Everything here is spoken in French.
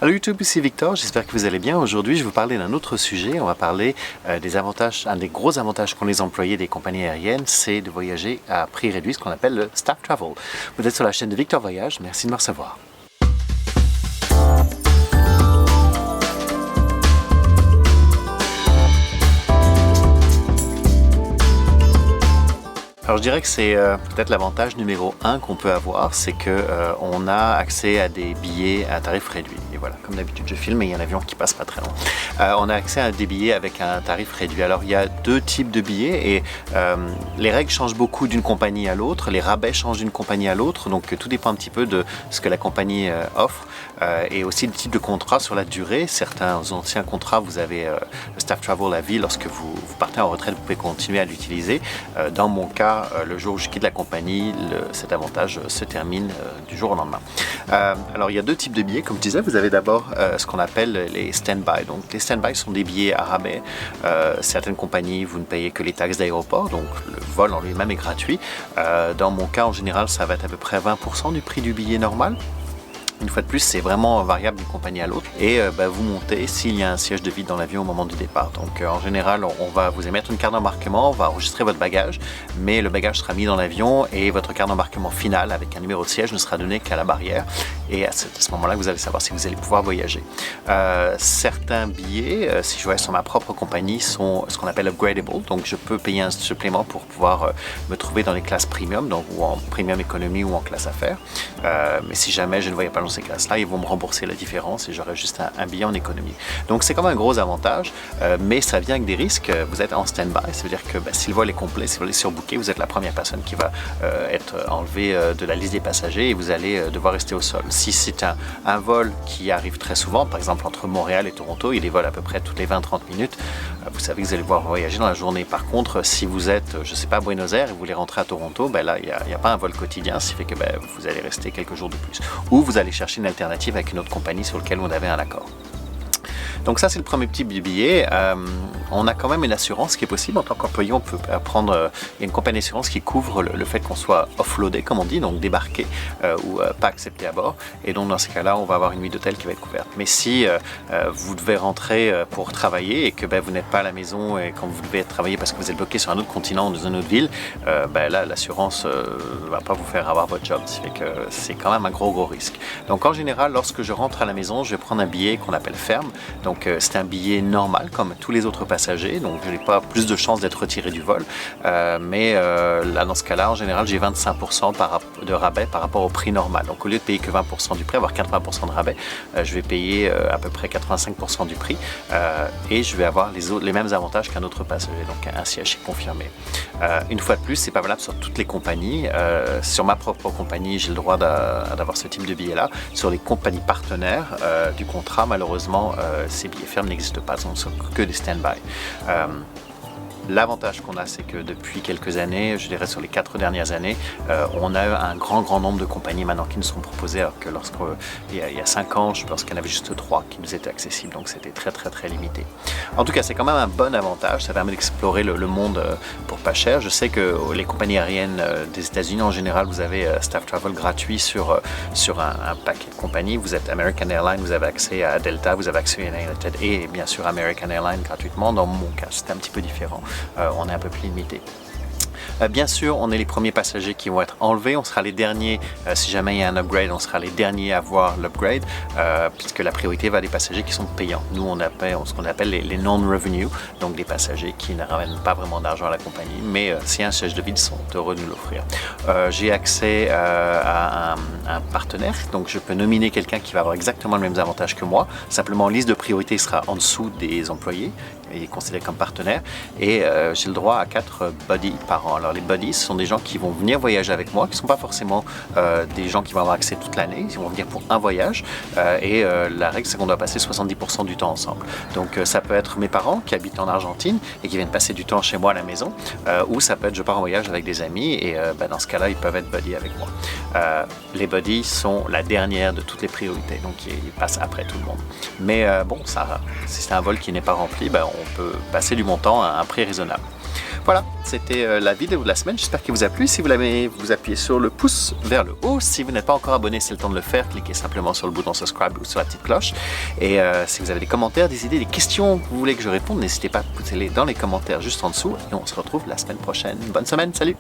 Allô YouTube, ici Victor, j'espère que vous allez bien. Aujourd'hui, je vais vous parler d'un autre sujet. On va parler des avantages, un des gros avantages qu'ont les employés des compagnies aériennes, c'est de voyager à prix réduit, ce qu'on appelle le Staff Travel. Vous êtes sur la chaîne de Victor Voyage, merci de me recevoir. Alors je dirais que c'est peut-être l'avantage numéro 1 qu'on peut avoir, c'est qu'on a accès à des billets à tarif réduit. Et voilà, comme d'habitude je filme et il y a un avion qui passe pas très loin. On a accès à des billets avec un tarif réduit. Alors il y a deux types de billets et les règles changent beaucoup d'une compagnie à l'autre, les rabais changent d'une compagnie à l'autre, donc tout dépend un petit peu de ce que la compagnie offre et aussi le type de contrat sur la durée. Certains anciens contrats, vous avez le Staff Travel à vie, lorsque vous partez en retraite, vous pouvez continuer à l'utiliser. Dans mon cas, le jour où je quitte la compagnie, cet avantage se termine du jour au lendemain. Alors il y a deux types de billets, comme je disais. Vous avez d'abord ce qu'on appelle les stand-by. Donc les stand-by sont des billets à rabais. Certaines compagnies, vous ne payez que les taxes d'aéroport, donc le vol en lui-même est gratuit. Dans mon cas, en général, ça va être à peu près 20% du prix du billet normal. Une fois de plus, c'est vraiment variable d'une compagnie à l'autre et vous montez s'il y a un siège de vide dans l'avion au moment du départ. Donc en général, on va vous émettre une carte d'embarquement, on va enregistrer votre bagage, mais le bagage sera mis dans l'avion et votre carte d'embarquement finale avec un numéro de siège ne sera donné qu'à la barrière. Et à ce moment-là, vous allez savoir si vous allez pouvoir voyager. Certains billets, si je voyage sur ma propre compagnie, sont ce qu'on appelle upgradable. Donc je peux payer un supplément pour pouvoir me trouver dans les classes premium, donc ou en premium économie ou en classe affaires. Mais si jamais je ne voyais pas dans ces classes-là, ils vont me rembourser la différence et j'aurai juste un billet en économie. Donc c'est quand même un gros avantage, mais ça vient avec des risques. Vous êtes en stand-by, ça veut dire que si le vol est complet, si le vol est surbooké, vous êtes la première personne qui va être enlevée de la liste des passagers et vous allez devoir rester au sol. Si c'est un vol qui arrive très souvent, par exemple entre Montréal et Toronto, il y a des vols à peu près toutes les 20-30 minutes, vous savez que vous allez pouvoir voyager dans la journée. Par contre, si vous êtes, je ne sais pas, à Buenos Aires et vous voulez rentrer à Toronto, là, il n'y a pas un vol quotidien, ce qui fait que vous allez rester quelques jours de plus. Ou vous allez chercher une alternative avec une autre compagnie sur laquelle on avait un accord. Donc ça, c'est le premier type de billet. On a quand même une assurance qui est possible. En tant qu'employé, on peut prendre une compagnie d'assurance qui couvre le fait qu'on soit offloadé, comme on dit, donc débarqué ou pas accepté à bord. Et donc dans ces cas-là, on va avoir une nuit d'hôtel qui va être couverte. Mais si vous devez rentrer pour travailler et que vous n'êtes pas à la maison et quand vous devez travailler parce que vous êtes bloqué sur un autre continent ou dans une autre ville, là, l'assurance ne va pas vous faire avoir votre job. Ce qui fait que c'est quand même un gros risque. Donc en général, lorsque je rentre à la maison, je vais prendre un billet qu'on appelle ferme. Donc c'est un billet normal comme tous les autres passagers, donc je n'ai pas plus de chances d'être retiré du vol. Mais là, dans ce cas-là, en général, j'ai 25% de rabais par rapport au prix normal. Donc au lieu de payer que 20% du prix, avoir 80% de rabais, je vais payer à peu près 85% du prix et je vais avoir les mêmes avantages qu'un autre passager, donc un siège est confirmé. Une fois de plus, c'est pas valable sur toutes les compagnies. Sur ma propre compagnie, j'ai le droit d'avoir ce type de billet-là. Sur les compagnies partenaires du contrat, malheureusement, ces billets fermes n'existent pas, ce ne sont que des stand-by. L'avantage qu'on a, c'est que depuis quelques années, je dirais sur les 4 dernières années, on a eu un grand nombre de compagnies maintenant qui nous sont proposées, alors que il y a 5 ans, je pense qu'il y en avait juste 3 qui nous étaient accessibles, donc c'était très limité. En tout cas, c'est quand même un bon avantage, ça permet d'explorer le monde pour pas cher. Je sais que les compagnies aériennes des États-Unis, en général, vous avez Staff Travel gratuit sur un paquet de compagnies. Vous êtes American Airlines, vous avez accès à Delta, vous avez accès à United et bien sûr American Airlines gratuitement. Dans mon cas, c'est un petit peu différent. On est un peu plus limité. Bien sûr, on est les premiers passagers qui vont être enlevés. On sera les derniers, si jamais il y a un upgrade, on sera les derniers à voir l'upgrade, puisque la priorité va des passagers qui sont payants. Nous, on appelle ce qu'on appelle les non-revenue, donc des passagers qui ne ramènent pas vraiment d'argent à la compagnie, mais s'il y a un siège de vide, ils sont heureux de nous l'offrir. J'ai accès à un partenaire, donc je peux nominer quelqu'un qui va avoir exactement les mêmes avantages que moi. Simplement, liste de priorité sera en dessous des employés. Il est considéré comme partenaire et j'ai le droit à 4 buddies par an. Alors les buddies, ce sont des gens qui vont venir voyager avec moi, qui ne sont pas forcément des gens qui vont avoir accès toute l'année, ils vont venir pour un voyage et la règle c'est qu'on doit passer 70% du temps ensemble. Donc ça peut être mes parents qui habitent en Argentine et qui viennent passer du temps chez moi à la maison ou ça peut être je pars en voyage avec des amis et dans ce cas-là ils peuvent être buddies avec moi. Les buddies sont la dernière de toutes les priorités, donc ils passent après tout le monde. Mais bon, si c'est un vol qui n'est pas rempli, on peut passer du montant à un prix raisonnable. Voilà, c'était la vidéo de la semaine. J'espère qu'elle vous a plu. Si vous l'avez, vous appuyez sur le pouce vers le haut. Si vous n'êtes pas encore abonné, c'est le temps de le faire. Cliquez simplement sur le bouton subscribe ou sur la petite cloche. Et si vous avez des commentaires, des idées, des questions que vous voulez que je réponde, n'hésitez pas à pousser-les dans les commentaires juste en dessous. Et on se retrouve la semaine prochaine. Bonne semaine, salut!